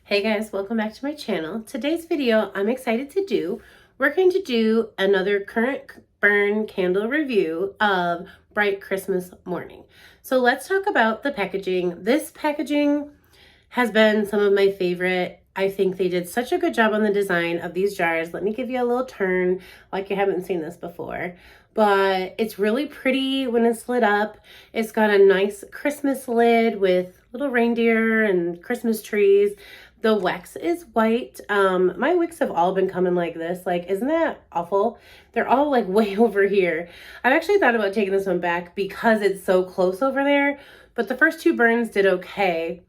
Hey guys, welcome back to my channel. Today's video I'm excited to do, we're going to do another current burn candle review of Bright Christmas Morning. So let's talk about the packaging. This packaging has been some of my favorite. I think they did such a good job on the design of these jars. Let me give you a little turn like you haven't seen this before. But it's really pretty when it's lit up. It's got a nice Christmas lid with little reindeer and Christmas trees. The wax is white. My wicks have all been coming like this. Like, isn't that awful? They're all like way over here. I've actually thought about taking this one back because it's so close over there. But the first two burns did okay.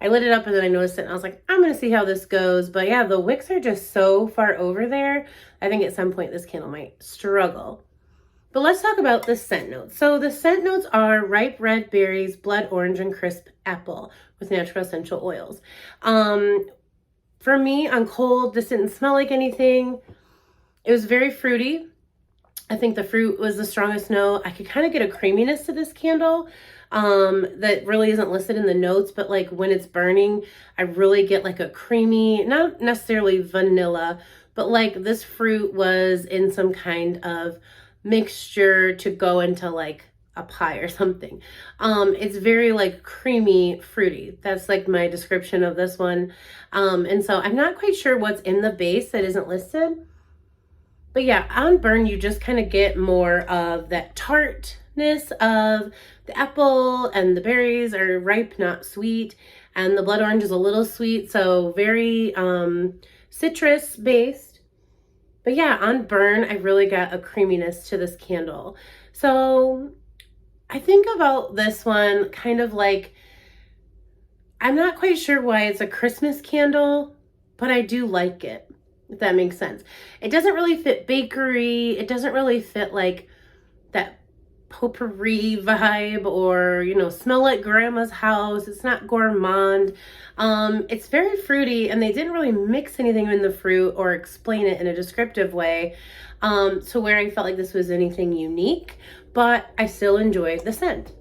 I lit it up and then I noticed it and I was like, I'm going to see how this goes. But yeah, the wicks are just so far over there. I think at some point this candle might struggle. But let's talk about the scent notes. So the scent notes are ripe red berries, blood orange, and crisp apple with natural essential oils. For me, on cold, this didn't smell like anything. It was very fruity. I think the fruit was the strongest note. I could kind of get a creaminess to this candle that really isn't listed in the notes, but like when it's burning, I really get like a creamy, not necessarily vanilla, but like this fruit was in some kind of mixture to go into like a pie or something. It's very like creamy, fruity. That's like my description of this one. And so I'm not quite sure what's in the base that isn't listed. But yeah, on burn, you just kind of get more of that tartness of the apple, and the berries are ripe, not sweet. And the blood orange is a little sweet, so very citrus based. But yeah, on burn, I really got a creaminess to this candle. So I think about this one kind of like, I'm not quite sure why it's a Christmas candle, but I do like it, if that makes sense. It doesn't really fit bakery. It doesn't really fit like that potpourri vibe or, you know, smell like grandma's house. It's not gourmand. It's very fruity, and they didn't really mix anything in the fruit or explain it in a descriptive way to where I felt like this was anything unique, but I still enjoyed the scent.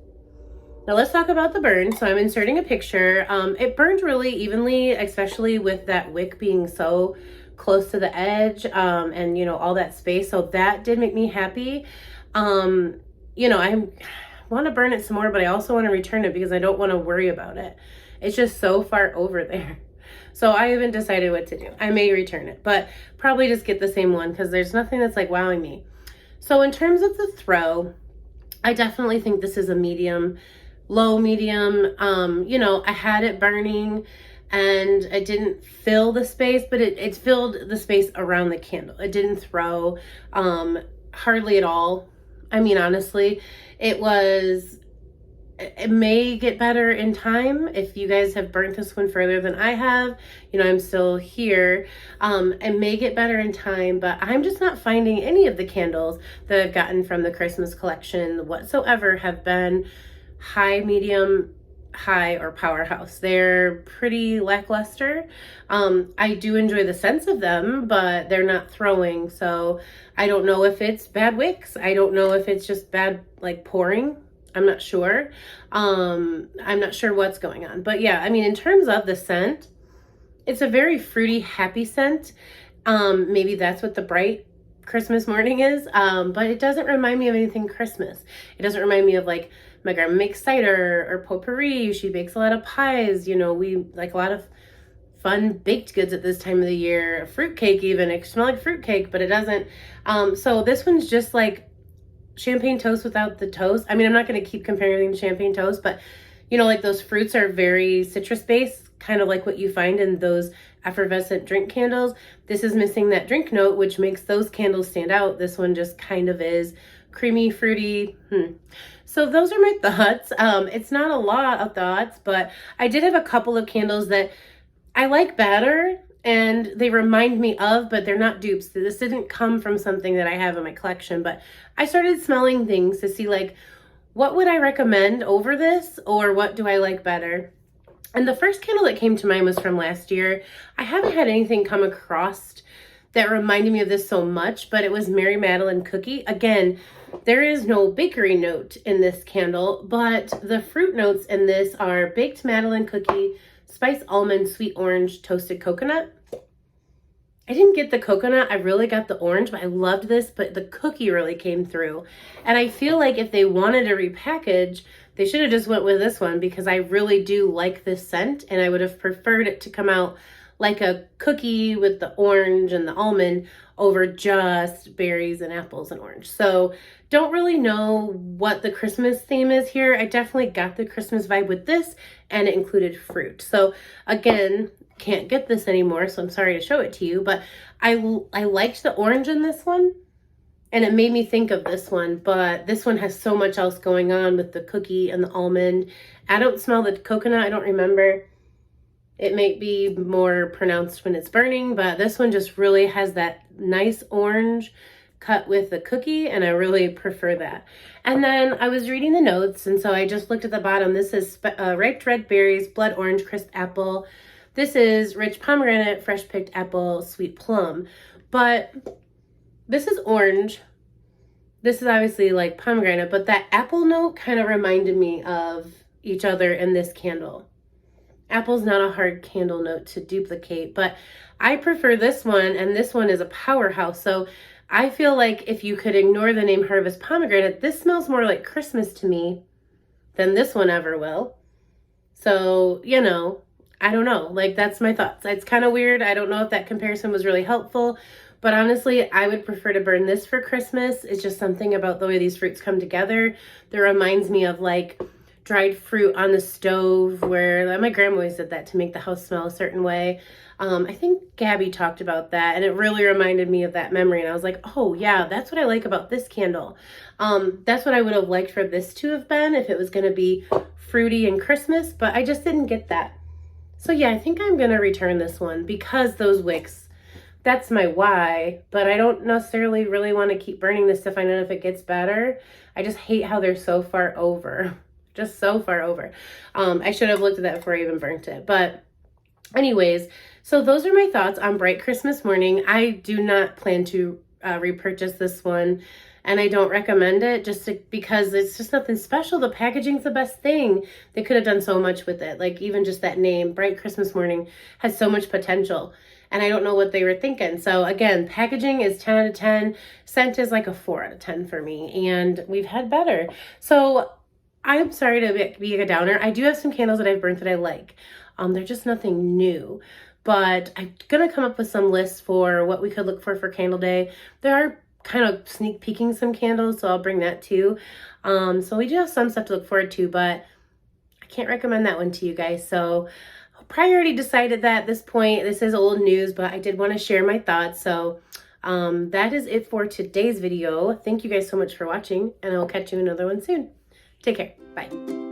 Now let's talk about the burn. So I'm inserting a picture. It burned really evenly, especially with that wick being so close to the edge and, you know, all that space. So that did make me happy. You know, I want to burn it some more, but I also want to return it because I don't want to worry about it. It's just so far over there. So I haven't decided what to do. I may return it, but probably just get the same one because there's nothing that's like wowing me. So in terms of the throw, I definitely think this is a medium, low medium. You know, I had it burning and it didn't fill the space, but it filled the space around the candle. It didn't throw hardly at all. I mean, honestly, it may get better in time. If you guys have burnt this one further than I have, you know, I'm still here. It may get better in time, but I'm just not finding any of the candles that I've gotten from the Christmas collection whatsoever have been high, medium, high, or powerhouse. They're pretty lackluster. I do enjoy the scents of them, but they're not throwing. So I don't know if it's bad wicks. I don't know if it's just bad like pouring. I'm not sure. I'm not sure what's going on. But yeah, I mean, in terms of the scent, it's a very fruity, happy scent. Maybe that's what the Bright Christmas Morning is. But it doesn't remind me of anything Christmas. It doesn't remind me of like my grandma makes cider or potpourri. She bakes a lot of pies. You know, we like a lot of fun baked goods at this time of the year. Fruitcake even. It can smell like fruitcake, but it doesn't. So this one's just like champagne toast without the toast. I mean, I'm not going to keep comparing everything to champagne toast, but you know, like those fruits are very citrus based, kind of like what you find in those effervescent drink candles. This is missing that drink note, which makes those candles stand out. This one just kind of is creamy, fruity. So those are my thoughts. It's not a lot of thoughts, but I did have a couple of candles that I like better and they remind me of, but they're not dupes. This didn't come from something that I have in my collection, but I started smelling things to see like, what would I recommend over this, or what do I like better? And the first candle that came to mind was from last year. I haven't had anything come across that reminded me of this so much, but it was Mary Madeline Cookie. Again, there is no bakery note in this candle, but the fruit notes in this are baked Madeline cookie, Spice Almond Sweet Orange Toasted Coconut. I didn't get the coconut, I really got the orange, but I loved this, but the cookie really came through. And I feel like if they wanted to repackage, they should have just went with this one, because I really do like this scent, and I would have preferred it to come out like a cookie with the orange and the almond over just berries and apples and orange. So don't really know what the Christmas theme is here. I definitely got the Christmas vibe with this, and it included fruit. So again, can't get this anymore, so I'm sorry to show it to you, but I liked the orange in this one, and it made me think of this one, but this one has so much else going on with the cookie and the almond. I don't smell the coconut, I don't remember. It may be more pronounced when it's burning, but this one just really has that nice orange cut with the cookie, and I really prefer that. And then I was reading the notes, and so I just looked at the bottom. This is ripe red berries, blood orange, crisp apple. This is rich pomegranate, fresh picked apple, sweet plum. But this is orange. This is obviously like pomegranate, but that apple note kind of reminded me of each other in this candle. Apple's not a hard candle note to duplicate, but I prefer this one, and this one is a powerhouse. So I feel like if you could ignore the name Harvest Pomegranate, this smells more like Christmas to me than this one ever will. So, you know, I don't know, like that's my thoughts. It's kind of weird. I don't know if that comparison was really helpful, but honestly, I would prefer to burn this for Christmas. It's just something about the way these fruits come together that reminds me of like dried fruit on the stove, where my grandma always did that to make the house smell a certain way. I think Gabby talked about that, and it really reminded me of that memory, and I was like, oh yeah, that's what I like about this candle. That's what I would have liked for this to have been if it was going to be fruity and Christmas, but I just didn't get that. So yeah, I think I'm going to return this one because those wicks, that's my why, but I don't necessarily really want to keep burning this to find out if it gets better. I just hate how they're so far over, just so far over. I should have looked at that before I even burnt it, but anyways, so those are my thoughts on Bright Christmas Morning. I do not plan to repurchase this one, and I don't recommend it because it's just nothing special. The packaging's the best thing. They could have done so much with it. Like even just that name, Bright Christmas Morning, has so much potential, and I don't know what they were thinking. So again, packaging is 10 out of 10. Scent is like a 4 out of 10 for me, and we've had better. So I'm sorry to be a downer. I do have some candles that I've burnt that I like. They're just nothing new, but I'm gonna come up with some lists for what we could look for Candle Day. There are kind of sneak peeking some candles, so I'll bring that too. So we do have some stuff to look forward to, but I can't recommend that one to you guys. So I probably already decided that at this point. This is old news, but I did want to share my thoughts. So that is it for today's video. Thank you guys so much for watching, and I will catch you in another one soon. Take care. Bye.